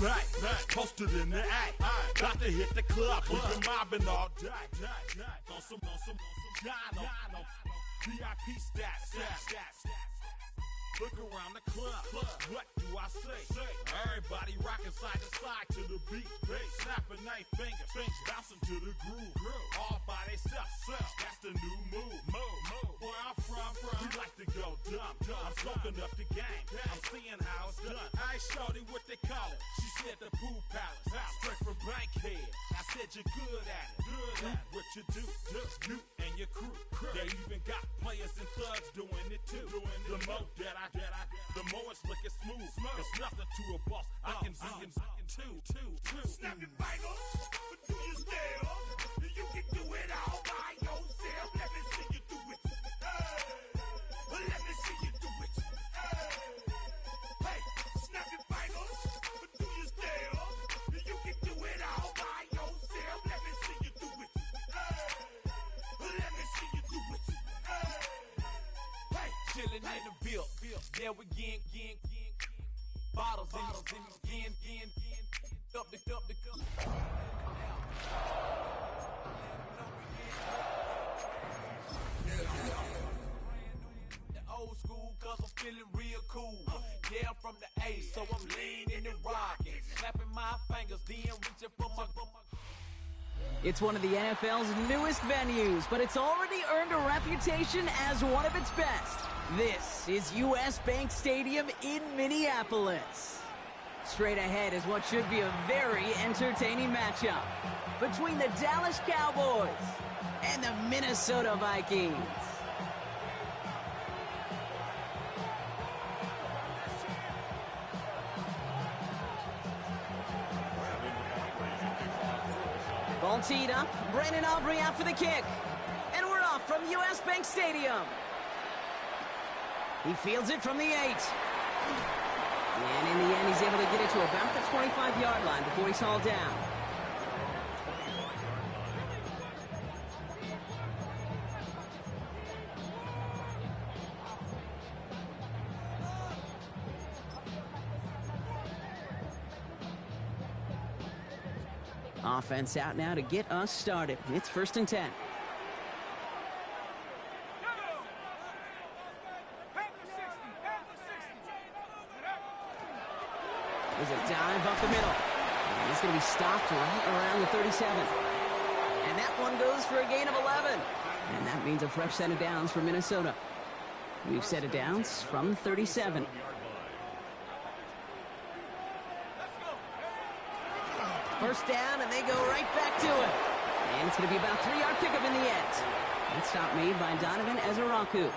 back, posted in the act. Got to hit the club, we've been mobbing all day. On some Dino, VIP stats. Look around the club, what do I say? Everybody rocking side to side to the beat. Snapping their fingers, bouncing to the groove. All by themselves, that's the new move. Where I'm from, we like to go dumb. I'm soaking up the game, I'm seeing how it's done. I ain't shorty what they call it. She said the pool palace, straight from Bankhead. I said you're good at it. Do what you do, you and your crew. They even got players and thugs doing it too. The more the more it's looking smooth. It's nothing to a boss. I can see two. Snap your fingers, but do you still? You can do it all by yourself. Let me see you do it. Let me see you do it. Hey, snap your fingers, but do you still? You can do it all by yourself. Let me see you do it. Let me see you do it. Hey, chillin' in the bill. Yeah, we again. Bottles in again. Up the cup. The old school, cause I'm feeling real cool. Yeah, I'm from the A, so I'm leaning and rocking. Snapping my fingers, then reaching for my. It's one of the NFL's newest venues, but it's already earned a reputation as one of its best. This is US Bank Stadium in Minneapolis. Straight ahead is what should be a very entertaining matchup between the Dallas Cowboys and the Minnesota Vikings. Ball teed up, Brandon Aubrey out for the kick. And we're off from US Bank Stadium. He fields it from the 8. And in the end, he's able to get it to about the 25-yard line before he's hauled down. Offense out now to get us started. It's 1st and 10. There's a dive up the middle. And he's going to be stopped right around the 37. And that one goes for a gain of 11. And that means a fresh set of downs for Minnesota. We've set of downs from the 37. First down, and they go right back to it. And it's going to be about a 3-yard pickup in the end. That stop made by Donovan Ezeraku.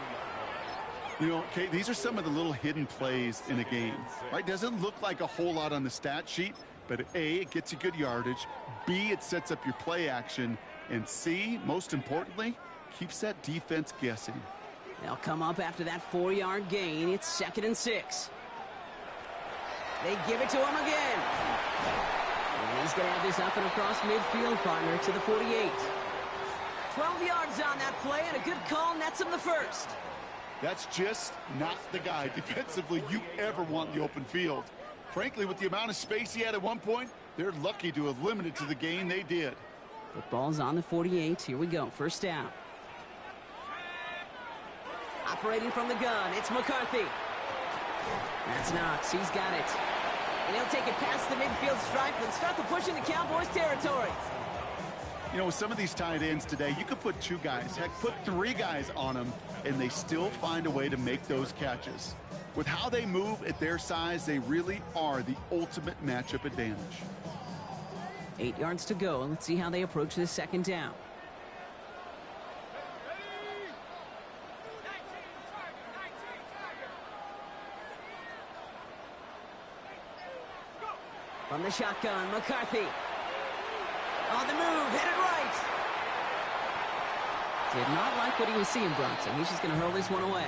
You know, Kate, these are some of the little hidden plays in a game, right? Doesn't look like a whole lot on the stat sheet, but A, it gets you good yardage. B, it sets up your play action. And C, most importantly, keeps that defense guessing. They'll come up after that 4-yard gain. It's 2nd and 6. They give it to him again. And he's going to have this up and across midfield, partner, to the 48. 12 yards on that play, and a good call nets him the first. That's just not the guy defensively you ever want in the open field. Frankly, with the amount of space he had at one point, they're lucky to have limited to the gain they did. Football's on the 48. Here we go. First down. Operating from the gun, it's McCarthy. That's Knox. He's got it. And he'll take it past the midfield stripe and start the push into Cowboys territory. You know, with some of these tight ends today, you could put 2 guys, heck, put 3 guys on them, and they still find a way to make those catches. With how they move at their size, they really are the ultimate matchup advantage. 8 yards to go. Let's see how they approach this 2nd down. From the shotgun, McCarthy. On the move, hit it right. Did not like what he was seeing, Bronson. He's just going to hurl this one away.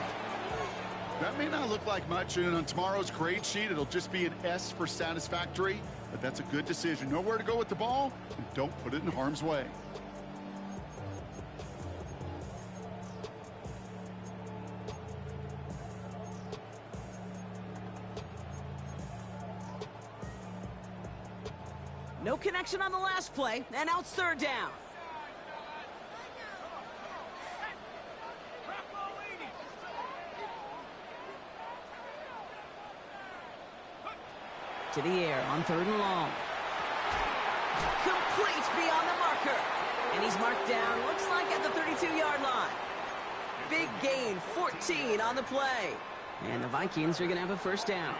That may not look like much, and on tomorrow's grade sheet, it'll just be an S for satisfactory, but that's a good decision. Know where to go with the ball, and don't put it in harm's way. No connection on the last play, and now it's third down. To the air on third and long. Complete beyond the marker. And he's marked down, looks like at the 32-yard line. Big gain, 14 on the play. And the Vikings are going to have a first down.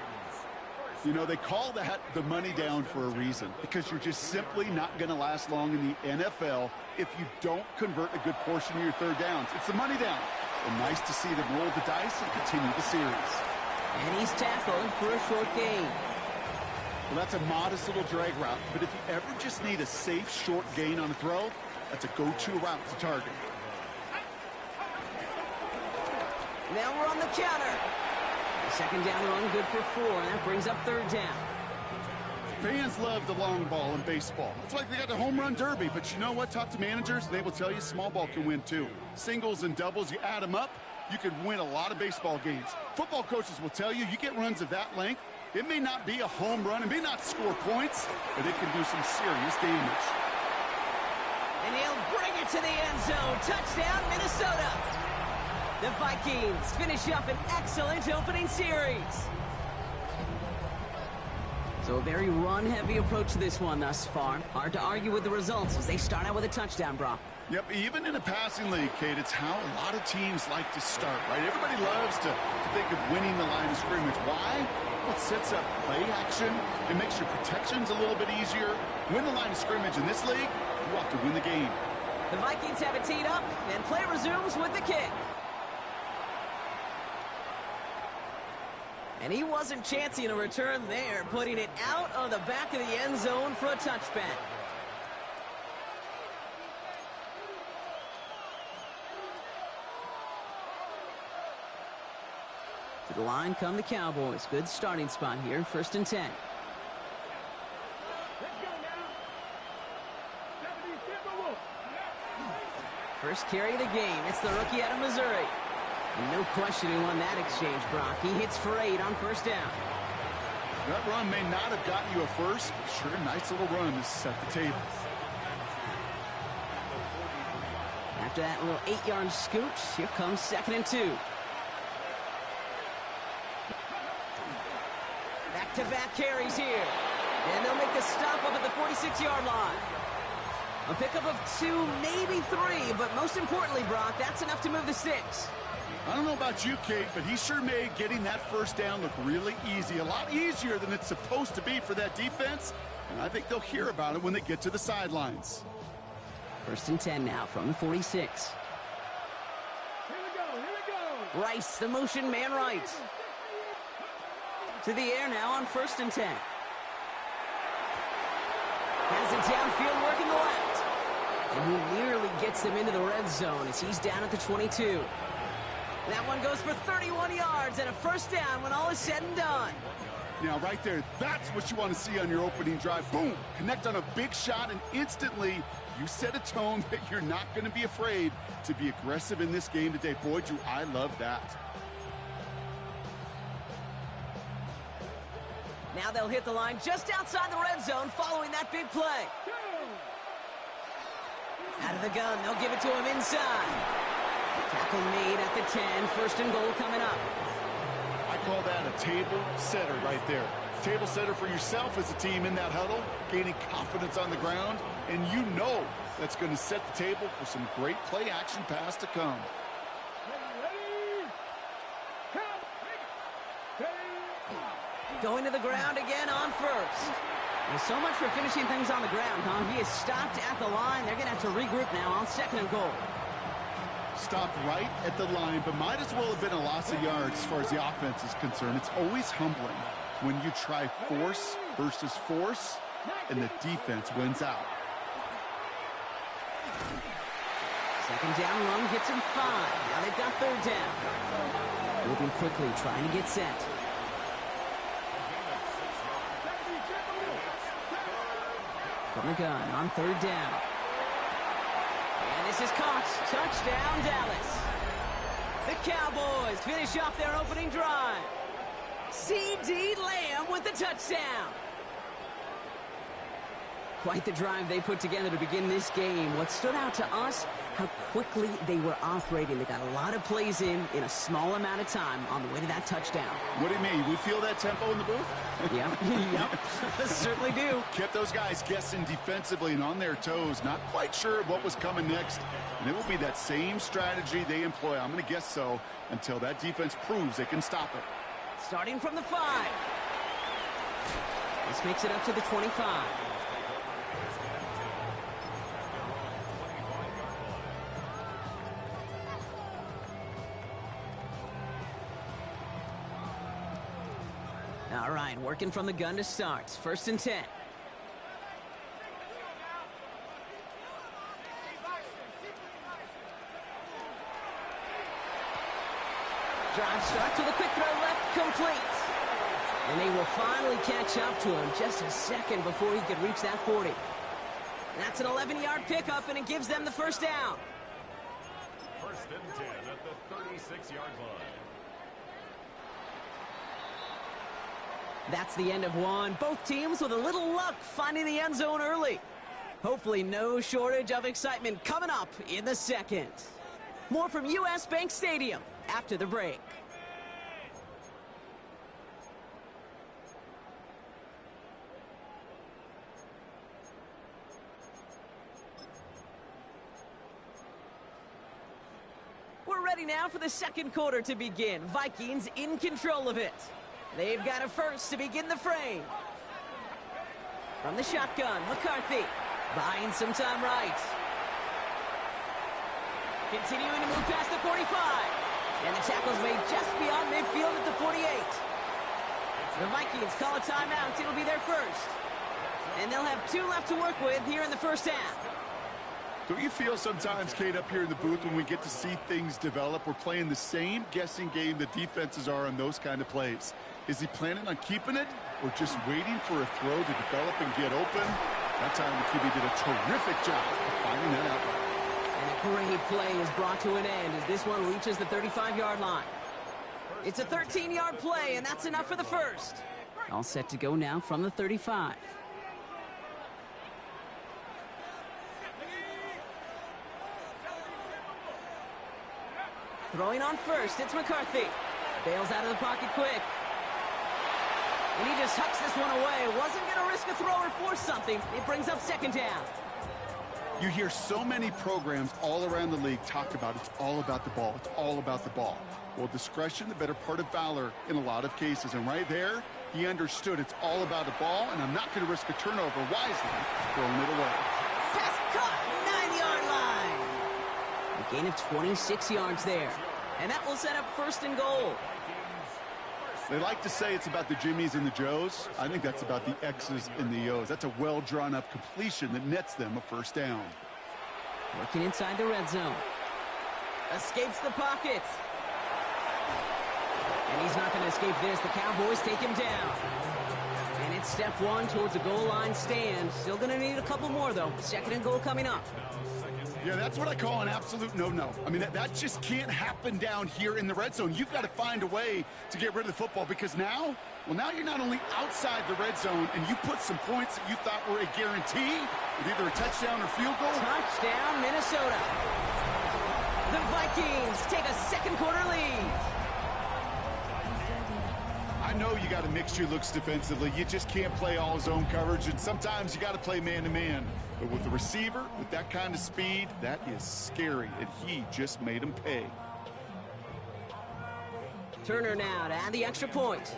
You know, they call that the money down for a reason, because you're just simply not going to last long in the NFL if you don't convert a good portion of your third downs. It's the money down. And nice to see them roll the dice and continue the series. And he's tackled for a short gain. Well, that's a modest little drag route, but if you ever just need a safe, short gain on a throw, that's a go-to route to target. Now we're on the counter. Second down run, good for 4, and that brings up third down. Fans love the long ball in baseball. It's like they got the home run derby, but you know what? Talk to managers, they will tell you small ball can win too. Singles and doubles, you add them up, you can win a lot of baseball games. Football coaches will tell you, you get runs of that length, it may not be a home run, it may not score points, but it can do some serious damage. And he'll bring it to the end zone. Touchdown, Minnesota. The Vikings finish up an excellent opening series. So a very run-heavy approach to this one thus far. Hard to argue with the results as they start out with a touchdown, Brock. Yep, even in a passing league, Kate, it's how a lot of teams like to start, right? Everybody loves to think of winning the line of scrimmage. Why? Well, it sets up play action. It makes your protections a little bit easier. Win the line of scrimmage in this league, you have to win the game. The Vikings have it teed up, and play resumes with the kick. And he wasn't chancing a return there, putting it out on the back of the end zone for a touchback. To the line come the Cowboys. Good starting spot here, 1st and 10. First carry of the game. It's the rookie out of Missouri. And no question who won that exchange, Brock. He hits for 8 on first down. That run may not have gotten you a first, but sure, nice little run to set the table. After that little 8-yard scoot, here comes 2nd and 2. Back-to-back carries here. And they'll make the stop up at the 46-yard line. A pickup of 2, maybe 3, but most importantly, Brock, that's enough to move the sticks. I don't know about you, Kate, but he sure made getting that first down look really easy. A lot easier than it's supposed to be for that defense. And I think they'll hear about it when they get to the sidelines. 1st and 10 now from the 46. Here we go. Rice, the motion man right. To the air now on 1st and 10. Has it downfield working the left. And he nearly gets them into the red zone as he's down at the 22. That one goes for 31 yards and a first down when all is said and done. Now, right there, that's what you want to see on your opening drive. Boom! Connect on a big shot, and instantly you set a tone that you're not going to be afraid to be aggressive in this game today. Boy, do I love that. Now they'll hit the line just outside the red zone following that big play. Out of the gun, they'll give it to him inside. Tackle made at the 10, 1st and goal coming up. I call that a table setter right there. Table setter for yourself as a team in that huddle, gaining confidence on the ground, and you know that's going to set the table for some great play action pass to come. Going to the ground again on 1st. Well, so much for finishing things on the ground, huh? He is stopped at the line. They're going to have to regroup now on 2nd and goal. Stopped right at the line, but might as well have been a loss of yards as far as the offense is concerned. It's always humbling when you try force versus force, and the defense wins out. 2nd down run gets him 5. Now they've got 3rd down. Moving quickly, trying to get set. From the gun on 3rd down. And this is caught. Touchdown, Dallas. The Cowboys finish off their opening drive. C.D. Lamb with the touchdown. Quite the drive they put together to begin this game. What stood out to us, how quickly they were operating. They got a lot of plays in a small amount of time on the way to that touchdown. What do you mean? We feel that tempo in the booth? Yeah, yep, certainly do. Kept those guys guessing defensively and on their toes, not quite sure what was coming next. And it will be that same strategy they employ, I'm going to guess so, until that defense proves they can stop it. Starting from the 5. This makes it up to the 25. All right, working from the gun to start. 1st and 10. Drive starts with a quick throw left, complete. And they will finally catch up to him just a second before he could reach that 40. That's an 11-yard pickup, and it gives them the first down. 1st and 10 at the 36-yard line. That's the end of one. Both teams with a little luck finding the end zone early. Hopefully no shortage of excitement coming up in the second. More from US Bank Stadium after the break. We're ready now for the second quarter to begin. Vikings in control of it. They've got a first to begin the frame. From the shotgun, McCarthy buying some time right. Continuing to move past the 45. And the tackle's made just beyond midfield at the 48. The Vikings call a timeout. It'll be their first. And they'll have 2 left to work with here in the first half. Don't you feel sometimes, Kate, up here in the booth when we get to see things develop, we're playing the same guessing game that defenses are on those kind of plays? Is he planning on keeping it or just waiting for a throw to develop and get open? That time the QB did a terrific job of finding that out. And a great play is brought to an end as this one reaches the 35-yard line. It's a 13-yard play, and that's enough for the first. All set to go now from the 35. Throwing on first, it's McCarthy. Bails out of the pocket quick. And he just hucks this one away. Wasn't going to risk a throw or force something. It brings up second down. You hear so many programs all around the league talk about it's all about the ball. It's all about the ball. Well, discretion, the better part of valor in a lot of cases. And right there, he understood it's all about the ball, and I'm not going to risk a turnover wisely, throwing it away. Pass caught, 9-yard line. A gain of 26 yards there. And that will set up 1st and goal. They like to say it's about the Jimmies and the Joes. I think that's about the X's and the O's. That's a well-drawn-up completion that nets them a first down. Working inside the red zone. Escapes the pocket. And he's not going to escape this. The Cowboys take him down. And it's step 1 towards a goal line stand. Still going to need a couple more, though. 2nd and goal coming up. Yeah, that's what I call an absolute no-no. I mean, that just can't happen down here in the red zone. You've got to find a way to get rid of the football because now you're not only outside the red zone and you put some points that you thought were a guarantee with either a touchdown or field goal. Touchdown, Minnesota. The Vikings take a second quarter lead. I know you got to mix your looks defensively. You just can't play all zone coverage, and sometimes you got to play man-to-man. But with the receiver, with that kind of speed, that is scary, and he just made him pay. Turner now to add the extra point.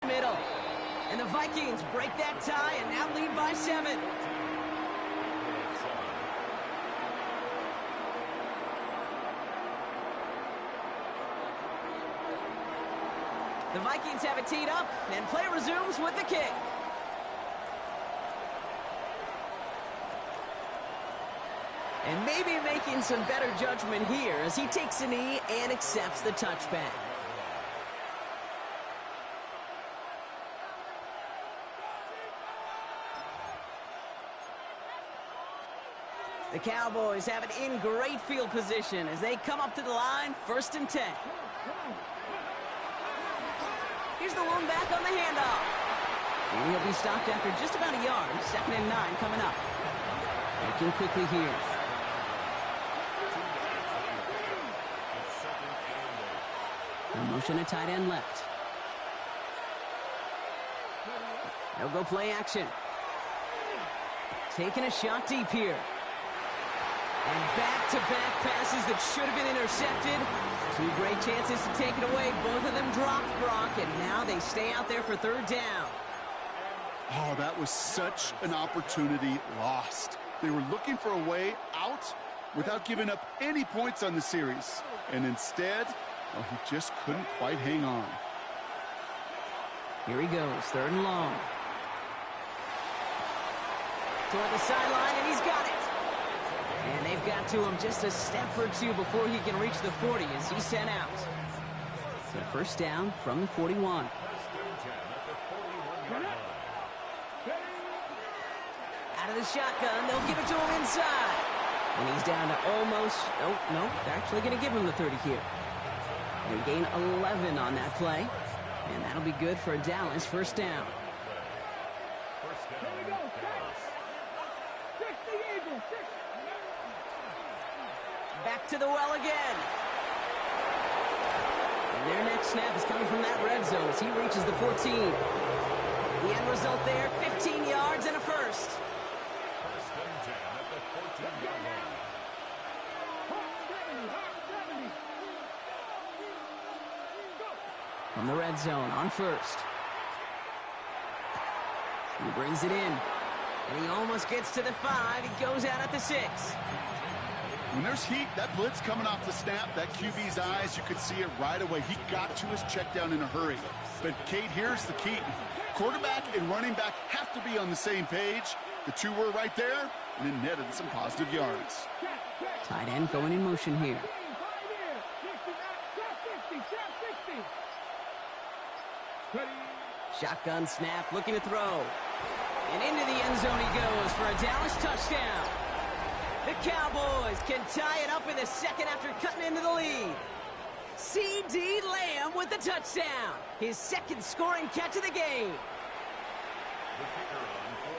Middle. And the Vikings break that tie and now lead by 7. The Vikings have it teed up, and play resumes with the kick. And maybe making some better judgment here as he takes a knee and accepts the touchback. The Cowboys have it in great field position as they come up to the line, 1st and 10. Here's the lone back on the handoff. And he'll be stopped after just about a yard. 2nd and 9 coming up. Working quickly here. No motion at tight end left. They'll go play action. Taking a shot deep here. And back-to-back passes that should have been intercepted. 2 great chances to take it away. Both of them dropped, Brock, and now they stay out there for 3rd down. Oh, that was such an opportunity lost. They were looking for a way out without giving up any points on the series. And instead, well, he just couldn't quite hang on. Here he goes, 3rd and long. Toward the sideline, and he's got it. And they've got to him just a step or 2 before he can reach the 40 as he's sent out. So 1st down from the 41. Out of the shotgun, they'll give it to him inside. And he's down to almost, no, they're actually going to give him the 30 here. They gain 11 on that play. And that'll be good for Dallas, 1st down. Back to the well again. And their next snap is coming from that red zone as he reaches the 14. The end result there, 15 yards and a 1st. From the red zone on 1st. He brings it in. And he almost gets to the 5. He goes out at the 6. When there's heat, that blitz coming off the snap, that QB's eyes, you could see it right away. He got to his check down in a hurry. But, Kate, here's the key. Quarterback and running back have to be on the same page. The 2 were right there, and it netted some positive yards. Tight end going in motion here. Shotgun snap, looking to throw. And into the end zone he goes for a Dallas touchdown. The Cowboys can tie it up in the 2nd after cutting into the lead. C.D. Lamb with the touchdown. His 2nd scoring catch of the game.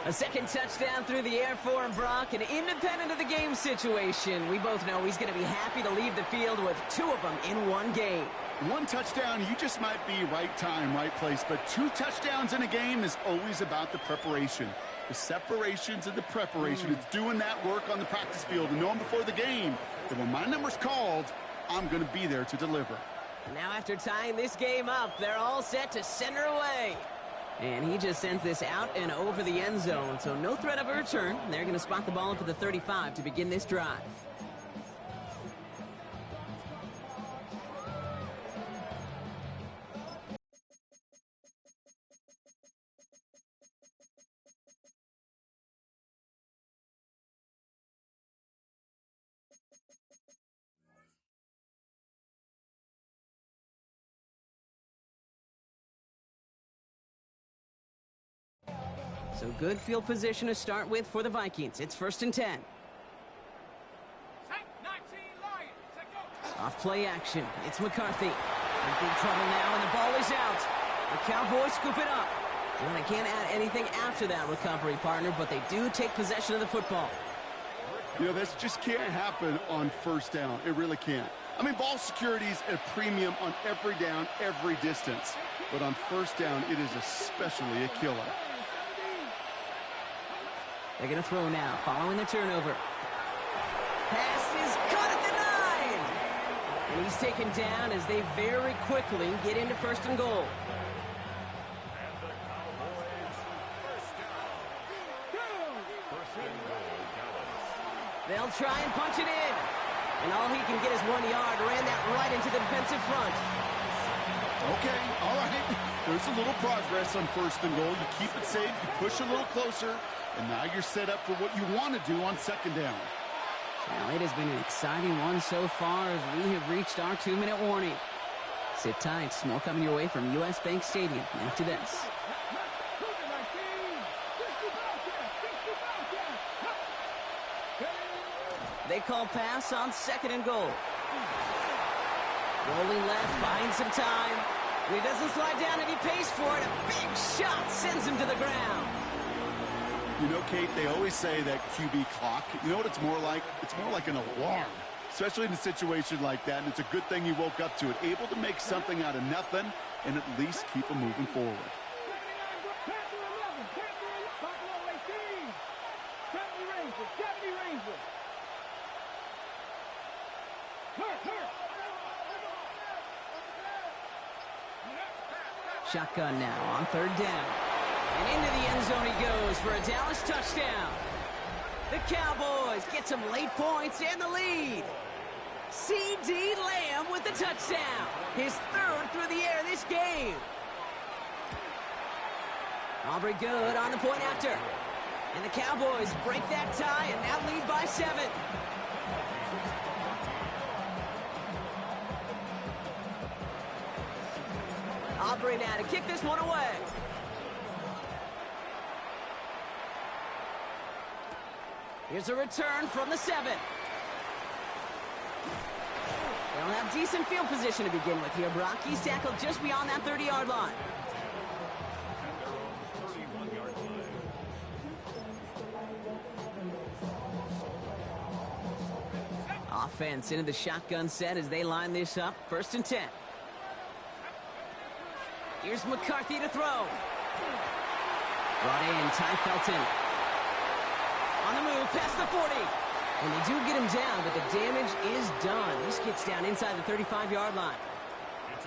A 2nd touchdown through the air for him, Brock, and independent of the game situation, we both know he's going to be happy to leave the field with 2 of them in 1 game. 1 touchdown, you just might be right time, right place, but 2 touchdowns in a game is always about the preparation. The separations and the preparation. It's doing that work on the practice field and knowing before the game that when my number's called, I'm going to be there to deliver. Now after tying this game up, they're all set to center away. And he just sends this out and over the end zone, so no threat of a return. They're going to spot the ball up at the 35 to begin this drive. So good field position to start with for the Vikings. It's 1st and 10. Off play action. It's McCarthy. In big trouble now, and the ball is out. The Cowboys scoop it up. Well, they can't add anything after that recovery, partner, but they do take possession of the football. You know, this just can't happen on 1st down. It really can't. I mean, ball security's at a premium on every down, every distance. But on 1st down, it is especially a killer. They're going to throw now, following the turnover. Pass is caught at the 9! And he's taken down as they very quickly get into 1st and goal. They'll try and punch it in. And all he can get is 1 yard. Ran that right into the defensive front. Okay, all right. There's a little progress on 1st and goal. You keep it safe, you push a little closer, and now you're set up for what you want to do on 2nd down. Well, it has been an exciting one so far as we have reached our 2-minute warning. Sit tight. More coming your way from U.S. Bank Stadium after this. They call pass on 2nd and goal. Rolling left, buying some time. And he doesn't slide down and he pays for it. A big shot sends him to the ground. You know, Kate, they always say that QB clock. You know what it's more like? It's more like an alarm, especially in a situation like that. And it's a good thing you woke up to it, able to make something out of nothing and at least keep them moving forward. Shotgun now on 3rd down. And into the end zone he goes for a Dallas touchdown. The Cowboys get some late points and the lead. C.D. Lamb with the touchdown. His 3rd through the air this game. Aubrey good on the point after. And the Cowboys break that tie and now lead by 7. Aubrey now to kick this one away. Here's a return from the 7. They'll have decent field position to begin with here, Brock. He's tackled just beyond that 30-yard line. Offense into the shotgun set as they line this up. 1st and 10. Here's McCarthy to throw. Brought in, Ty Felton. On the move, past the 40. And they do get him down, but the damage is done. This gets down inside the 35-yard line.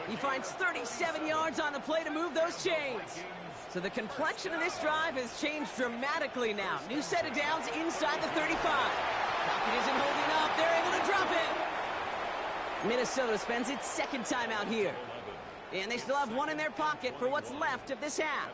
He finds 37 yards on the play to move those chains. So the complexion of this drive has changed dramatically now. New set of downs inside the 35. Pocket isn't holding up. They're able to drop it. Minnesota spends its 2nd time out here. And they still have 1 in their pocket for what's left of this half.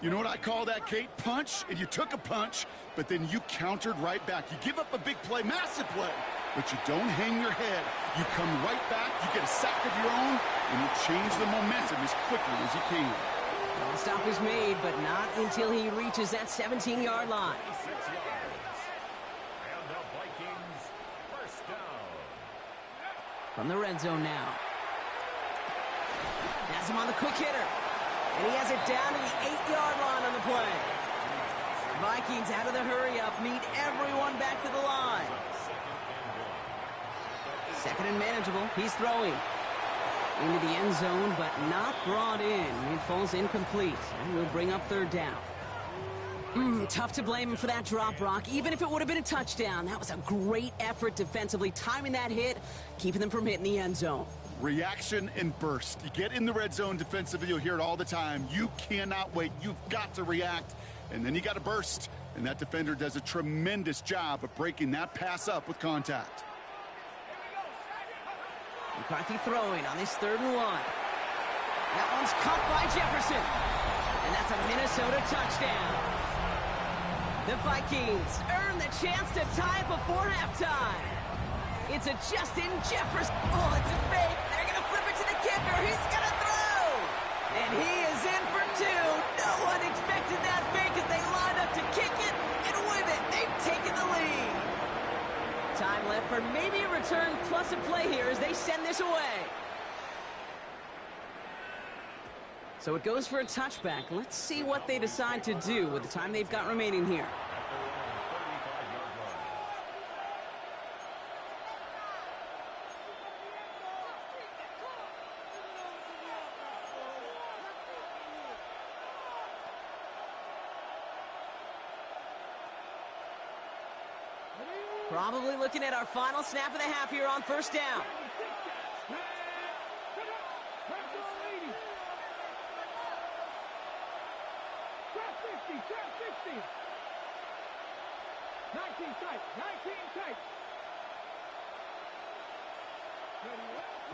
You know what I call that, Kate? Punch, and you took a punch, but then you countered right back. You give up a big play, massive play, but you don't hang your head. You come right back, you get a sack of your own, and you change the momentum as quickly as you can. Well, the stop is made, but not until he reaches that 17-yard line. And the Vikings, 1st down. From the red zone now. Has him on the quick hitter. And he has it down to the 8-yard line on the play. Vikings out of the hurry-up, meet everyone back to the line. 2nd and manageable. He's throwing into the end zone, but not brought in. It falls incomplete, and we'll bring up 3rd down. Tough to blame him for that drop, Brock. Even if it would have been a touchdown, that was a great effort defensively, timing that hit, keeping them from hitting the end zone. Reaction and burst. You get in the red zone defensively, you'll hear it all the time. You cannot wait. You've got to react, and then you got to burst. And that defender does a tremendous job of breaking that pass up with contact. McCarthy throwing on this 3rd and 1. That one's caught by Jefferson. And that's a Minnesota touchdown. The Vikings earn the chance to tie before halftime. It's a Justin Jefferson. Oh, it's a fake. They're going to flip it to the kicker. He's going to throw. And he is in for 2. No one expected that fake as they lined up to kick it. And with it, they've taken the lead. Time left for maybe a return plus a play here as they send this away. So it goes for a touchback. Let's see what they decide to do with the time they've got remaining here. Probably looking at our final snap of the half here on 1st down.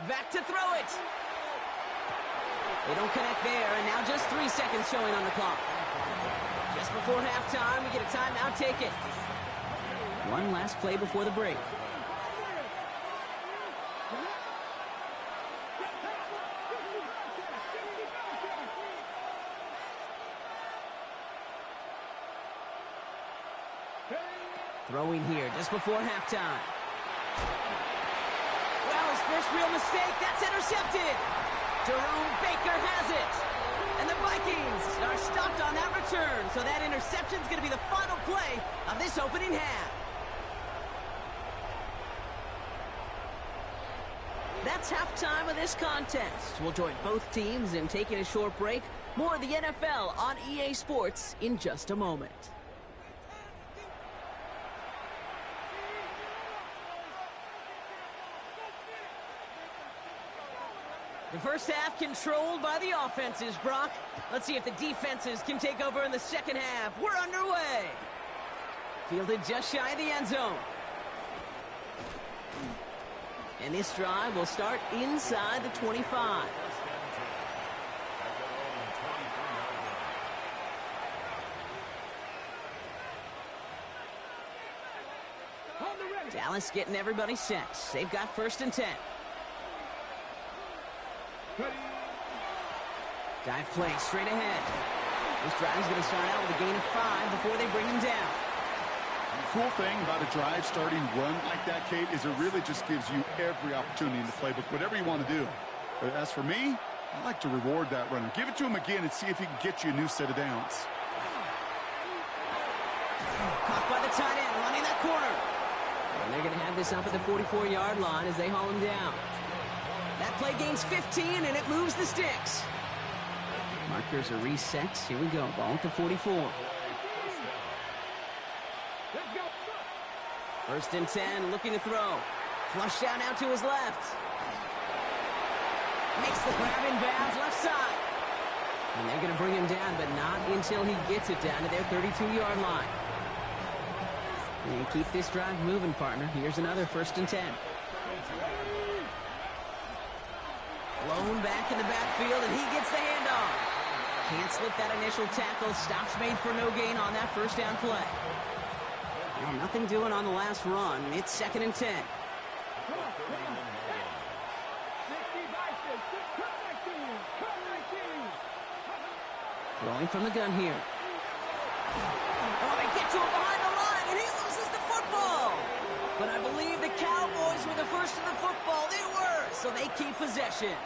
Back to throw it. They don't connect there, and now just 3 seconds showing on the clock. Just before halftime, we get a timeout, take it. One last play before the break. Throwing here just before halftime. Well, his first real mistake, that's intercepted. Jerome Baker has it. And the Vikings are stopped on that return, so that interception's going to be the final play of this opening half. That's halftime of this contest. We'll join both teams in taking a short break. More of the NFL on EA Sports in just a moment. The first half controlled by the offenses, Brock. Let's see if the defenses can take over in the second half. We're underway. Fielded just shy of the end zone. And this drive will start inside the 25. Dallas getting everybody set. They've got 1st and 10. Dive play straight ahead. This drive is going to start out with a gain of 5 before they bring him down. The cool thing about a drive starting run like that, Kate, is it really just gives you every opportunity in the playbook, whatever you want to do. But as for me, I like to reward that runner. Give it to him again and see if he can get you a new set of downs. Caught by the tight end, running that corner. And they're going to have this up at the 44-yard line as they haul him down. That play gains 15, and it moves the sticks. Markers are reset. Here we go. Ball at the 44. 1st and 10, looking to throw. Flush down out to his left. Makes the grab in bounds, left side. And they're going to bring him down, but not until he gets it down to their 32-yard line. And keep this drive moving, partner. Here's another 1st and 10. Blown back in the backfield, and he gets the handoff. Can't slip that initial tackle. Stops made for no gain on that 1st down play. Well, nothing doing on the last run. It's 2nd and 10. Throwing from the gun here. Oh, they get to him behind the line, and he loses the football. But I believe the Cowboys were the first to the football. They were, so they keep possession.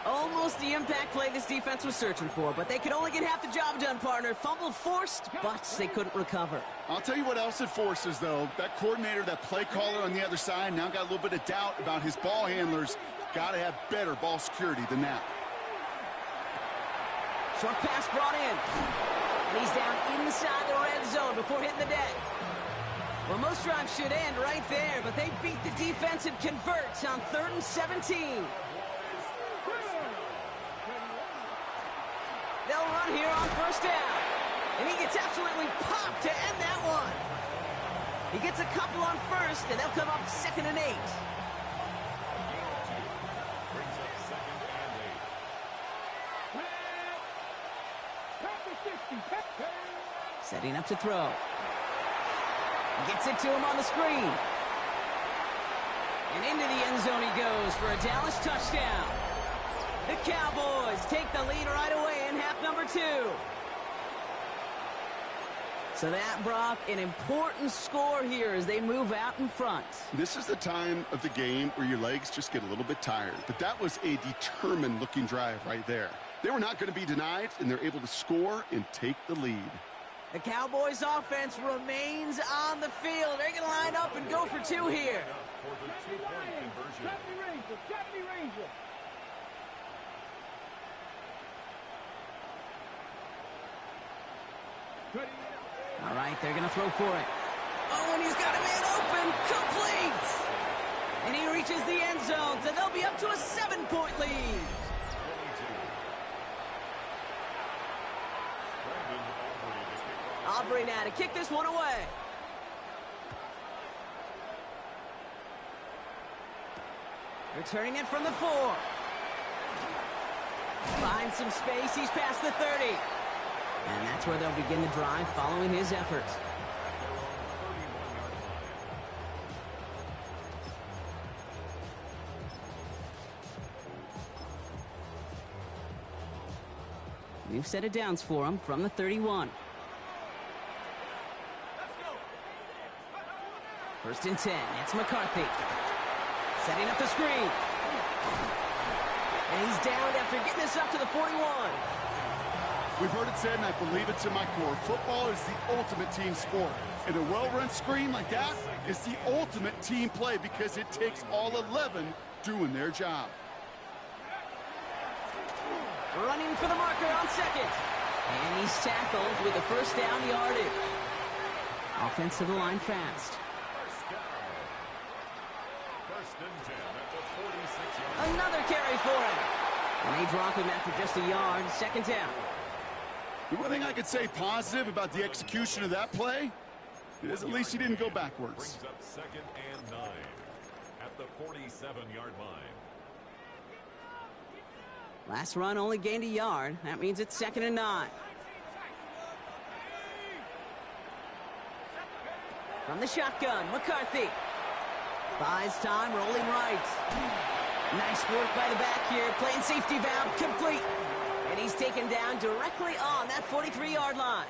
Almost the impact play this defense was searching for, but they could only get half the job done, partner. Fumble forced, but they couldn't recover. I'll tell you what else it forces, though. That coordinator, that play caller on the other side, now got a little bit of doubt about his ball handlers. Got to have better ball security than that. Short pass brought in. And he's down inside the red zone before hitting the deck. Well, most drives should end right there, but they beat the defense and convert on 3rd and 17. They'll run here on 1st down. And he gets absolutely popped to end that one. He gets a couple on 1st, and they'll come up 2nd and 8. Setting up to throw. Gets it to him on the screen. And into the end zone he goes for a Dallas touchdown. The Cowboys take the lead right away in half number 2. So that, Brock, an important score here as they move out in front. This is the time of the game where your legs just get a little bit tired. But that was a determined-looking drive right there. They were not going to be denied, and they're able to score and take the lead. The Cowboys offense remains on the field. They're going to line up and go for 2 here. All right, they're going to throw for it. Oh, and he's got a man open. Complete. And he reaches the end zone, so they'll be up to a 7-point lead. Aubrey now to kick this one away. Returning it from the 4. Finds some space. He's past the 30. And that's where they'll begin the drive following his efforts. We've set it downs for him from the 31. First and 10. It's McCarthy. Setting up the screen. And he's down after getting this up to the 41. We've heard it said, and I believe it to my core, football is the ultimate team sport. And a well-run screen like that is the ultimate team play because it takes all 11 doing their job. Running for the marker on second. And he's tackled with a first down yardage. Offense to the line fast. First and 10 at the 46-yard line. Another carry for him. And they drop him after just a yard. Second down. The one thing I could say positive about the execution of that play is at least he didn't go backwards. Brings up second and 9 at the 47-yard line. Last run only gained a yard. That means it's second and 9. From the shotgun, McCarthy. Buys time, rolling right. Nice work by the back here. Playing safety valve complete. And he's taken down directly on that 43-yard line.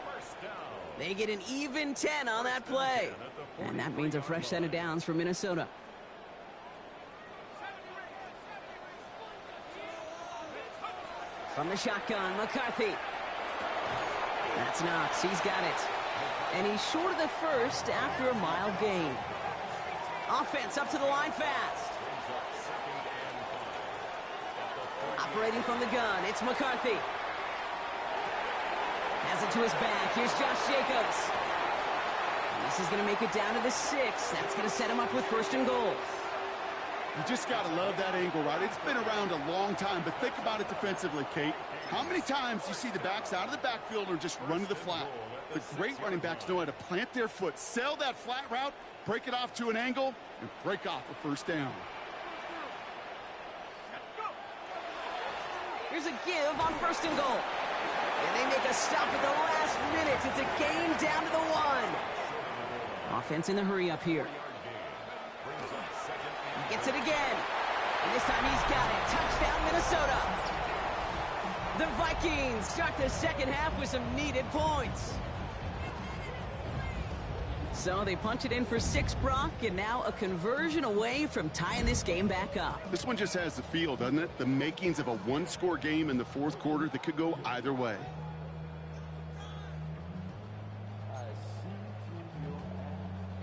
They get an even 10 on that play. And that means a fresh set of downs for Minnesota. From the shotgun, McCarthy. That's Knox. He's got it. And he's short of the first after a mile gain. Offense up to the line fast. Operating from the gun, it's McCarthy. Has it to his back. Here's Josh Jacobs. And this is going to make it down to the 6. That's going to set him up with first and goal. You just got to love that angle, right? It's been around a long time, but think about it defensively, Kate. How many times do you see the backs out of the backfield or just run to the flat? The great running backs know how to plant their foot, sell that flat route, break it off to an angle, and break off a first down. Here's a give on first and goal. And they make a stop at the last minute. It's a game down to the 1. Offense in the hurry up here. He gets it again. And this time he's got it. Touchdown, Minnesota. The Vikings start the second half with some needed points. So they punch it in for 6, Brock, and now a conversion away from tying this game back up. This one just has the feel, doesn't it? The makings of a one-score game in the fourth quarter that could go either way.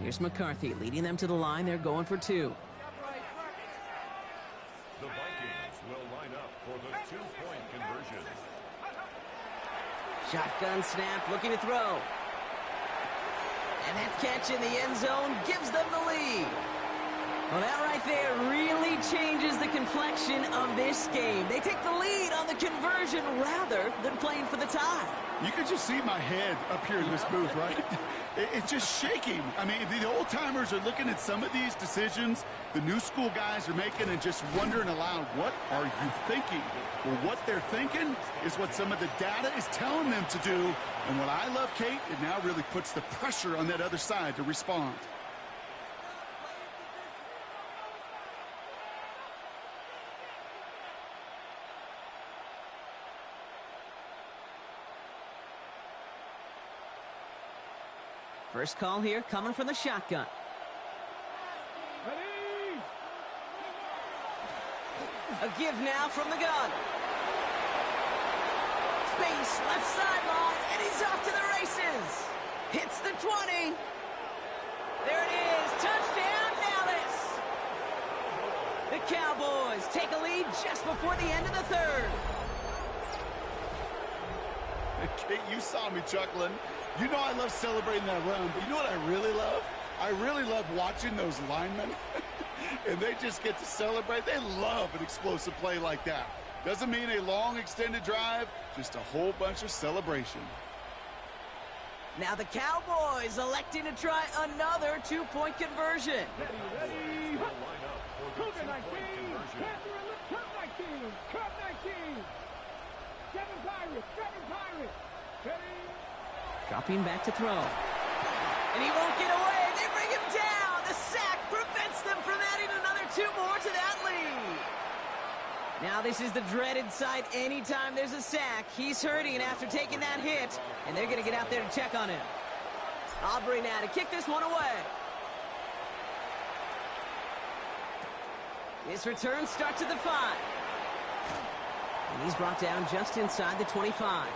Here's McCarthy leading them to the line. They're going for 2. The Vikings will line up for the 2-point conversion. Shotgun snap, looking to throw. And that catch in the end zone gives them the lead. Well, that right there really changes the complexion of this game. They take the lead on the conversion rather than playing for the tie. You can just see my head up here in this booth, right? It's just shaking. I mean, the old-timers are looking at some of these decisions the new school guys are making and just wondering aloud, what are you thinking? Well, what they're thinking is what some of the data is telling them to do. And what I love, Kate, it now really puts the pressure on that other side to respond. First call here coming from the shotgun. Ready? A give now from the gun. Space, left sideline, and he's off to the races. Hits the 20. There it is. Touchdown, Dallas. The Cowboys take a lead just before the end of the third. Kate, you saw me chuckling. You know I love celebrating that run, but you know what I really love? I really love watching those linemen, and they just get to celebrate. They love an explosive play like that. Doesn't mean a long extended drive, just a whole bunch of celebration. Now the Cowboys electing to try another 2-point conversion. Ready? Cougar 19. Panther in the Cup 19. Cup 19. 7 Pirates. 7 Pirates. Ready? Dropping back to throw. And he won't get away. They bring him down. The sack prevents them from adding another 2 more to that lead. Now this is the dreaded sight anytime there's a sack. He's hurting after taking that hit, and they're going to get out there to check on him. Aubrey now to kick this one away. This return starts at the 5. And he's brought down just inside the 25.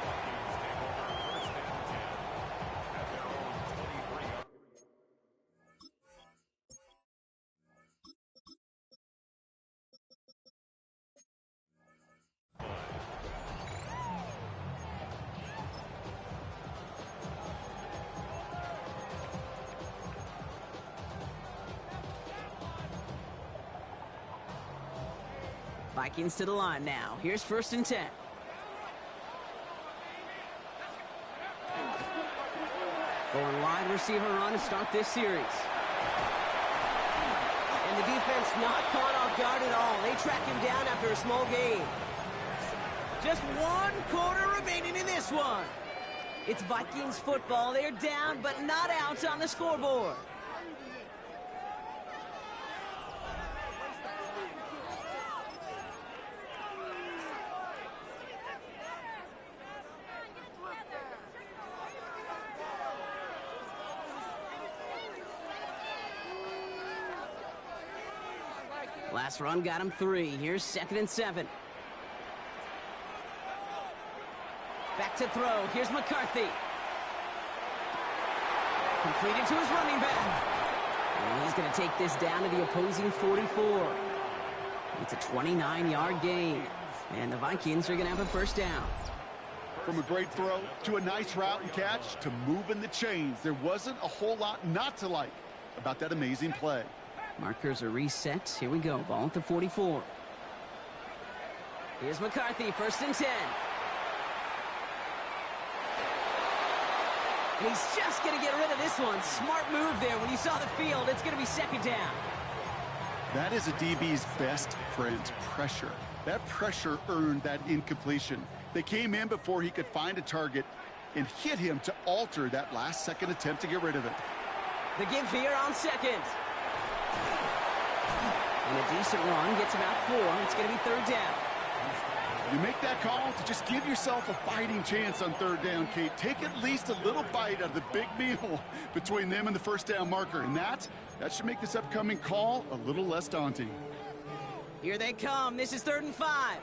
Vikings to the line now. Here's 1st and 10. Going wide receiver run to start this series. And the defense not caught off guard at all. They track him down after a small gain. Just 1 quarter remaining in this one. It's Vikings football. They're down, but not out on the scoreboard. Last run got him 3. Here's 2nd and 7. Back to throw. Here's McCarthy. Completed to his running back. And he's going to take this down to the opposing 44. It's a 29-yard gain. And the Vikings are going to have a 1st down. From a great throw to a nice route and catch to moving the chains, there wasn't a whole lot not to like about that amazing play. Markers are reset. Here we go. Ball at the 44. Here's McCarthy. 1st and 10. And he's just going to get rid of this one. Smart move there. When you saw the field, it's going to be 2nd down. That is a DB's best friend, pressure. That pressure earned that incompletion. They came in before he could find a target and hit him to alter that last-second attempt to get rid of it. The give here on 2nd. And a decent run gets about 4. It's going to be 3rd down. You make that call to just give yourself a fighting chance on 3rd down, Kate. Take at least a little bite out of the big meal between them and the 1st down marker. And that should make this upcoming call a little less daunting. Here they come. This is 3rd and 5.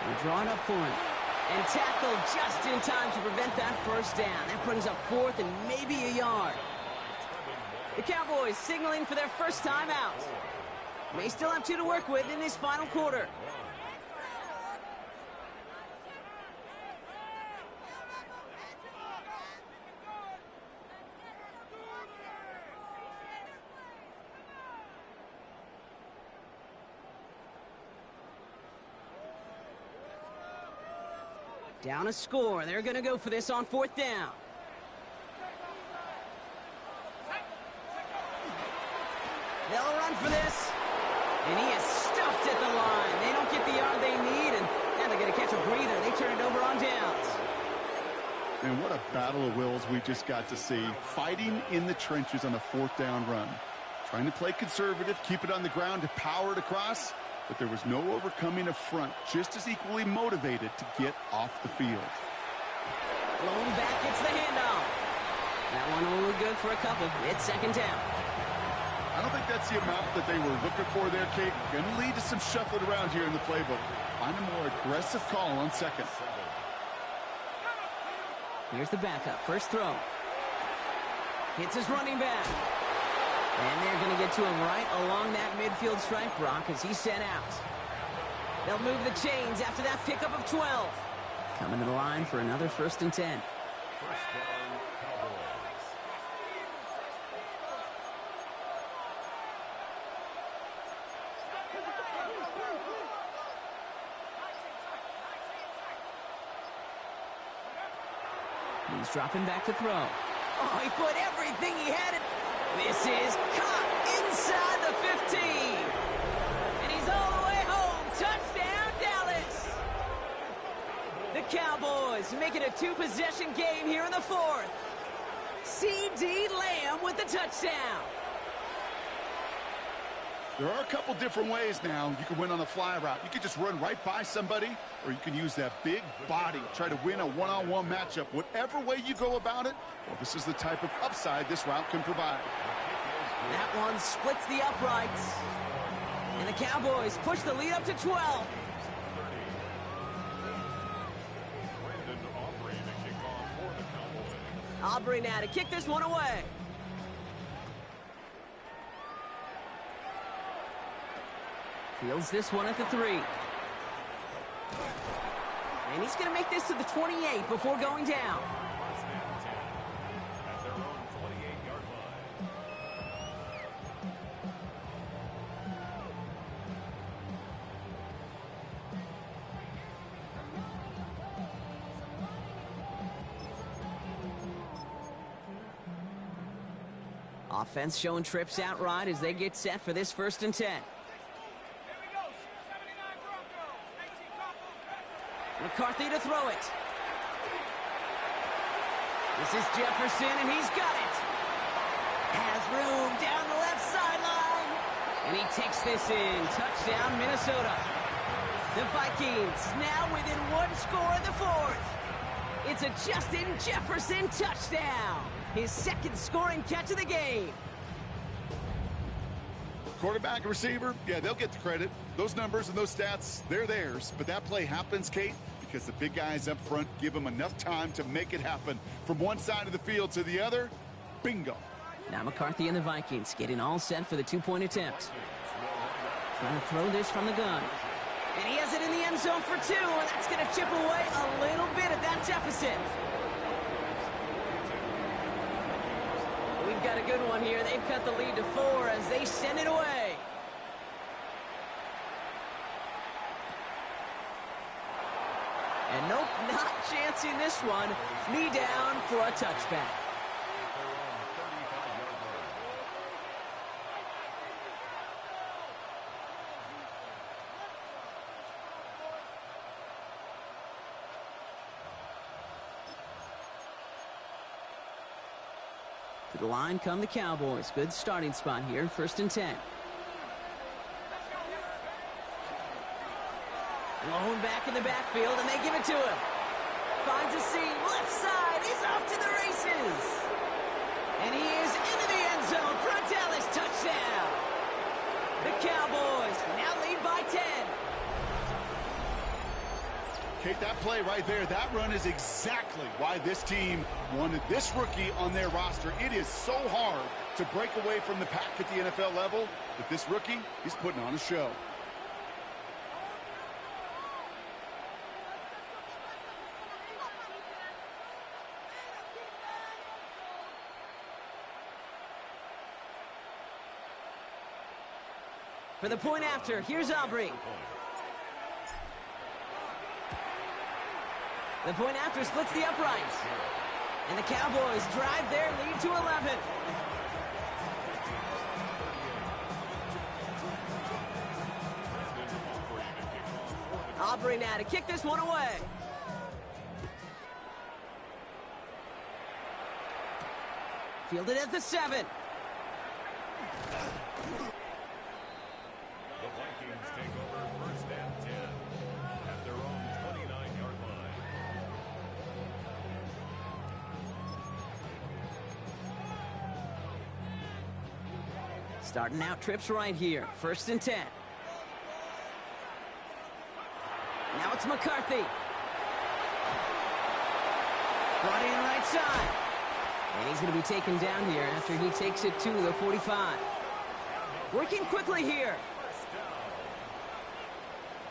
We're drawing up for him. And tackled just in time to prevent that 1st down. That brings up 4th and maybe a yard. The Cowboys signaling for their 1st time out. May still have 2 to work with in this final quarter. Down a score. They're going to go for this on 4th down. They'll run for this. And he is stuffed at the line. They don't get the yard they need, and now they're going to catch a breather. They turn it over on downs. And what a battle of wills we just got to see. Fighting in the trenches on a 4th down run. Trying to play conservative, keep it on the ground to power it across. But there was no overcoming a front, just as equally motivated to get off the field. Blown back gets the handoff. That one only good for a couple. It's 2nd down. I don't think that's the amount that they were looking for there, Kate. Going to lead to some shuffling around here in the playbook. Find a more aggressive call on 2nd. Here's the backup. 1st throw. Hits his running back. And they're going to get to him right along that midfield stripe, Brock, as he's sent out. They'll move the chains after that pickup of 12. Coming to the line for another 1st and 10. He's dropping back to throw. Oh, he put everything he had in. This is caught inside the 15. And he's all the way home. Touchdown, Dallas. The Cowboys make it a 2-possession game here in the 4th. C.D. Lamb with the touchdown. There are a couple different ways now. You can win on a fly route. You can just run right by somebody, or you can use that big body, try to win a one-on-one matchup. Whatever way you go about it, well, this is the type of upside this route can provide. That one splits the uprights. And the Cowboys push the lead up to 12. Aubrey now to kick this one away. Fields this one at the 3. And he's going to make this to the 28 before going down. Offense showing trips outright as they get set for this 1st and 10. McCarthy to throw it. This is Jefferson, and he's got it. Has room down the left sideline. And he takes this in. Touchdown, Minnesota. The Vikings now within 1 score in the 4th. It's a Justin Jefferson touchdown. His 2nd scoring catch of the game. Quarterback and receiver, yeah, they'll get the credit. Those numbers and those stats, they're theirs. But that play happens, Kate, because the big guys up front give them enough time to make it happen. From one side of the field to the other, bingo. Now McCarthy and the Vikings getting all set for the 2-point attempt. Trying to throw this from the gun. And he has it in the end zone for 2, and that's going to chip away a little bit at that deficit. We've got a good one here. They've cut the lead to 4 as they send it away. And nope, not chancing this one. Knee down for a touchback. To the line come the Cowboys. Good starting spot here, 1st and 10. Lone back in the backfield, and they give it to him. Finds a seam, left side, he's off to the races. And he is into the end zone for a Dallas touchdown. The Cowboys now lead by 10. Kate, that play right there, that run is exactly why this team wanted this rookie on their roster. It is so hard to break away from the pack at the NFL level, but this rookie, he's putting on a show. For the point after, here's Aubrey. The point after splits the uprights. And the Cowboys drive their lead to 11. Aubrey now to kick this one away. Fielded at the 7. The Vikings take over 1st and 10 at their own 29-yard line. Starting out trips right here. 1st and 10. Now it's McCarthy. Brought in right side. And he's going to be taken down here after he takes it to the 45. Working quickly here.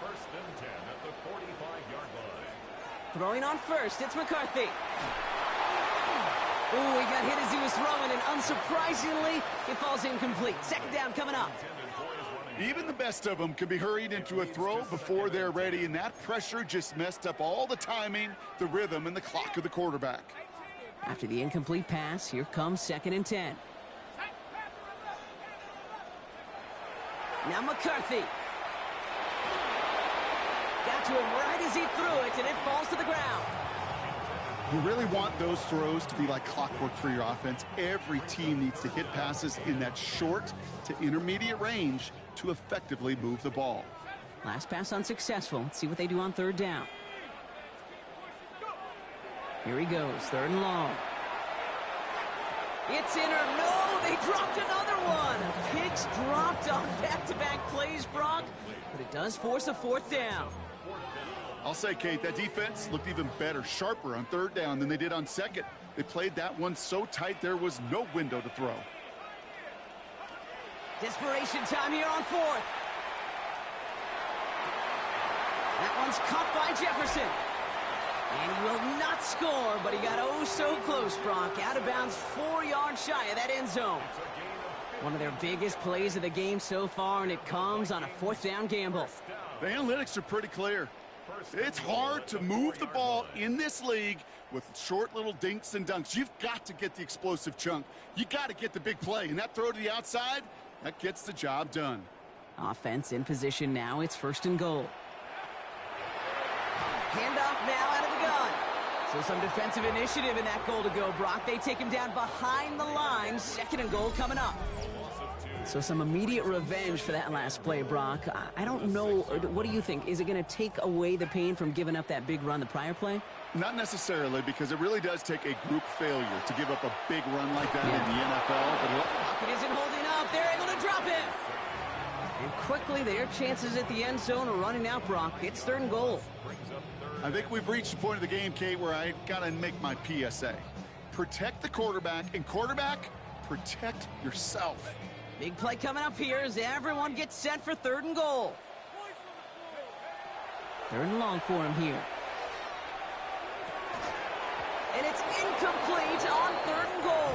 1st and 10 at the 45-yard line. Throwing on 1st, it's McCarthy. Ooh, he got hit as he was throwing, and unsurprisingly, it falls incomplete. 2nd down coming up. Even the best of them can be hurried into a throw before they're ready, and that pressure just messed up all the timing, the rhythm, and the clock of the quarterback. After the incomplete pass, here comes 2nd and 10. Now McCarthy. Got to him right as he threw it, and it falls to the ground. You really want those throws to be like clockwork for your offense. Every team needs to hit passes in that short to intermediate range to effectively move the ball. Last pass unsuccessful. Let's see what they do on third down. Here he goes, third and long. It's in or no, they dropped another one. Picks dropped on back-to-back plays, Brock, but it does force a fourth down. I'll say, Kate, that defense looked even better, sharper on third down than they did on second. They played that one so tight there was no window to throw. Desperation time here on fourth. That one's caught by Jefferson. And he will not score, but he got oh so close, Brock. Out of bounds 4 yards shy of that end zone. One of their biggest plays of the game so far, and it comes on a fourth down gamble. The analytics are pretty clear. It's hard to move the ball in this league with short little dinks and dunks. You've got to get the explosive chunk. You got to get the big play, and that throw to the outside, that gets the job done. Offense in position now. It's first and goal. Handoff now out of the gun. So some defensive initiative in that goal to go, Brock. They take him down behind the line. Second and goal coming up. So some immediate revenge for that last play, Brock. I don't know. What do you think? Is it going to take away the pain from giving up that big run the prior play? Not necessarily, because it really does take a group failure to give up a big run like that in the NFL. But Pocket isn't holding up. They're able to drop it. And quickly, their chances at the end zone are running out, Brock. It's third and goal. I think we've reached the point of the game, Kate, where I got to make my PSA. Protect the quarterback, and quarterback, protect yourself. Big play coming up here as everyone gets set for third and goal. Third and long for him here. And it's incomplete on third and goal.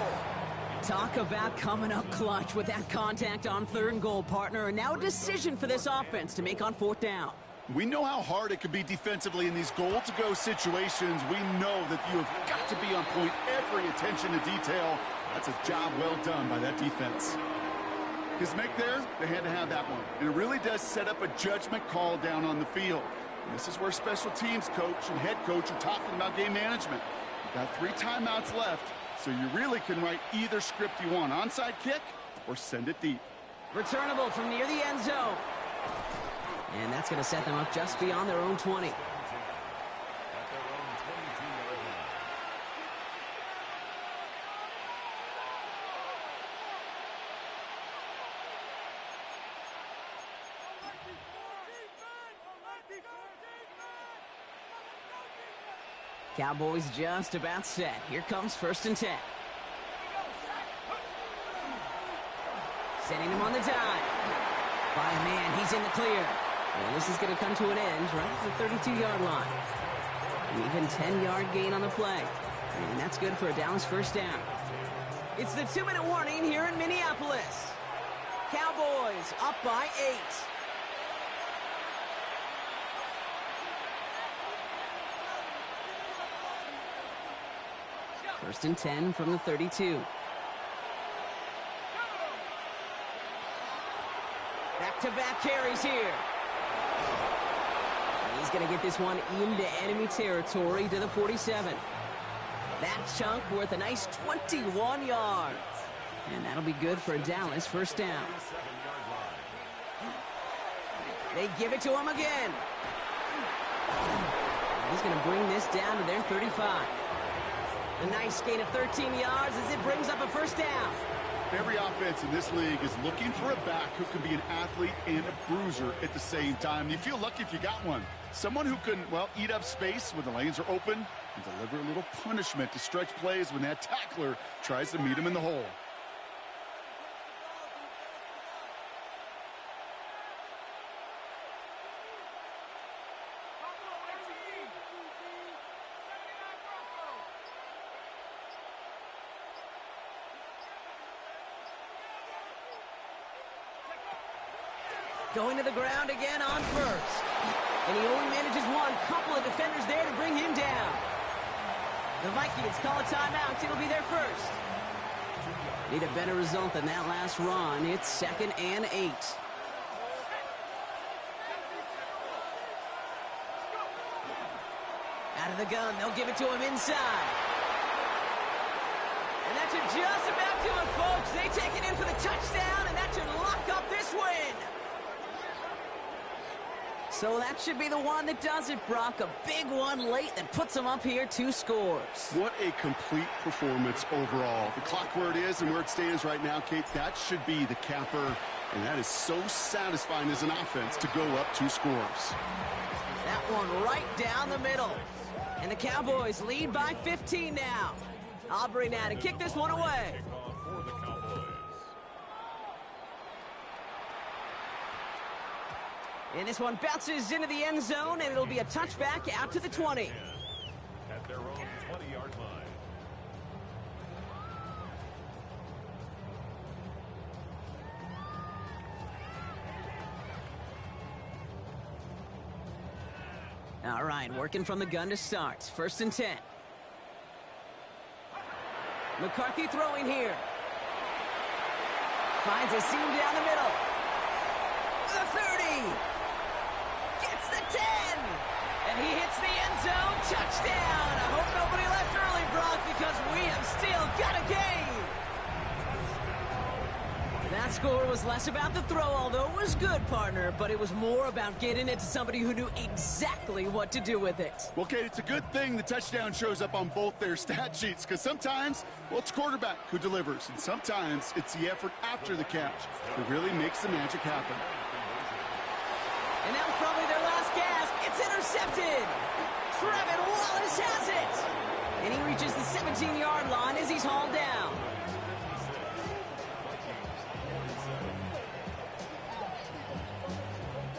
Talk about coming up clutch with that contact on third and goal, partner. And now a decision for this offense to make on fourth down. We know how hard it can be defensively in these goal-to-go situations. We know that you have got to be on point, every attention to detail. That's a job well done by that defense. His make there, they had to have that one. And it really does set up a judgment call down on the field. And this is where special teams coach and head coach are talking about game management. You've got 3 timeouts left, so you really can write either script you want. Onside kick or send it deep. Returnable from near the end zone. And that's going to set them up just beyond their own 20. Cowboys just about set. Here comes first and 10. Sending him on the dive. By a man, he's in the clear. And this is going to come to an end right at the 32-yard line. An even 10-yard gain on the play. And that's good for a Dallas first down. It's the 2-minute warning here in Minneapolis. Cowboys up by 8. First and 10 from the 32. Back-to-back carries here. He's going to get this one into enemy territory to the 47. That chunk worth a nice 21 yards. And that'll be good for a Dallas first down. They give it to him again. He's going to bring this down to their 35. A nice gain of 13 yards as it brings up a first down. Every offense in this league is looking for a back who can be an athlete and a bruiser at the same time. You feel lucky if you got one. Someone who can, well, eat up space when the lanes are open and deliver a little punishment to stretch plays when that tackler tries to meet him in the hole. Going to the ground again on first. And he only manages one. Couple of defenders there to bring him down. The Vikings call a timeout. It'll be their first. Need a better result than that last run. It's 2nd and 8. At Out of the gun, they'll give it to him inside. And that should just about do it, folks. They take it in for the touchdown, and that should lock up this win. So that should be the one that does it, Brock. A big one late that puts them up here 2 scores. What a complete performance overall. The clock where it is and where it stands right now, Kate, that should be the capper. And that is so satisfying as an offense to go up 2 scores. That one right down the middle. And the Cowboys lead by 15 now. Aubrey now to kick this one away. And this one bounces into the end zone, and it'll be a touchback out to the 20. At their own 20-yard line. All right, working from the gun to start. 1st and 10. McCarthy throwing here. Finds a seam down the middle. The 30. Gets the 10. And he hits the end zone. Touchdown. I hope nobody left early, Brock, because we have still got a game. That score was less about the throw, although it was good, partner, but it was more about getting it to somebody who knew exactly what to do with it. Well, Kate, it's a good thing the touchdown shows up on both their stat sheets, because sometimes, well, it's quarterback who delivers, and sometimes it's the effort after the catch that really makes the magic happen. And that was probably their last gasp. It's intercepted. Trevin Wallace has it. And he reaches the 17-yard line as he's hauled down.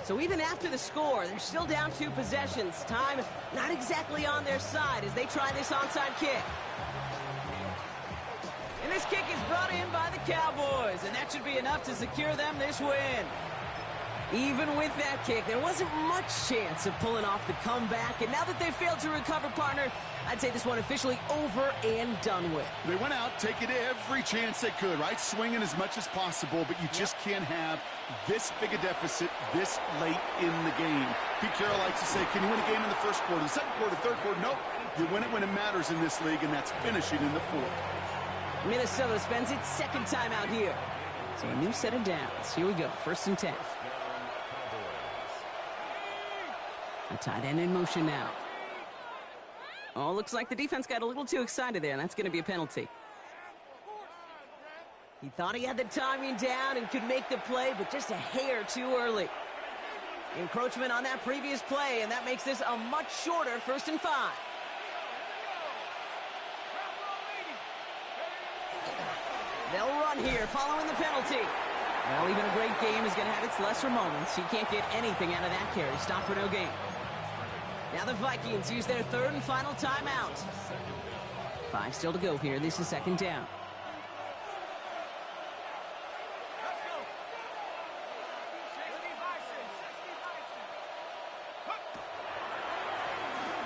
So even after the score, they're still down 2 possessions. Time not exactly on their side as they try this onside kick. And this kick is brought in by the Cowboys, and that should be enough to secure them this win. Even with that kick, there wasn't much chance of pulling off the comeback, and now that they failed to recover, partner, I'd say this one officially over and done with. They went out taking every chance they could, right? Swinging as much as possible, but you just can't have this big a deficit this late in the game. Pete Carroll likes to say, can you win a game in the 1st quarter, the 2nd quarter, 3rd quarter? Nope. You win it when it matters in this league, and that's finishing in the 4th. Minnesota spends its 2nd time out here. So a new set of downs. Here we go, 1st and 10. A tight end in motion now. Oh, looks like the defense got a little too excited there, and that's going to be a penalty. He thought he had the timing down and could make the play, but just a hair too early. Encroachment on that previous play, and that makes this a much shorter 1st and 5. They'll run here following the penalty. Well, even a great game is going to have its lesser moments. You can't get anything out of that carry. Stop for no gain. Now the Vikings use their 3rd and final timeout. 5 still to go here. This is 2nd down.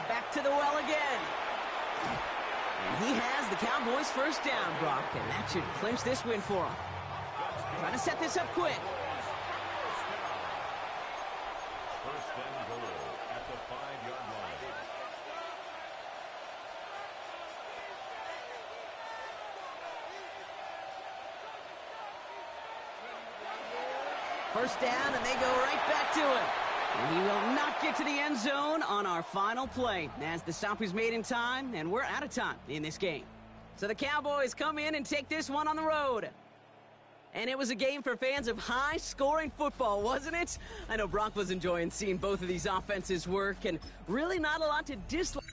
Back to the well again. And he has the Cowboys' 1st down, Brock, and that should clinch this win for him. Trying to set this up quick. First and goal at the 5-yard line. First down, and they go right back to him. And he will not get to the end zone on our final play, as the stop is made in time, and we're out of time in this game. So the Cowboys come in and take this one on the road. And it was a game for fans of high-scoring football, wasn't it? I know Brock was enjoying seeing both of these offenses work, and really not a lot to dislike.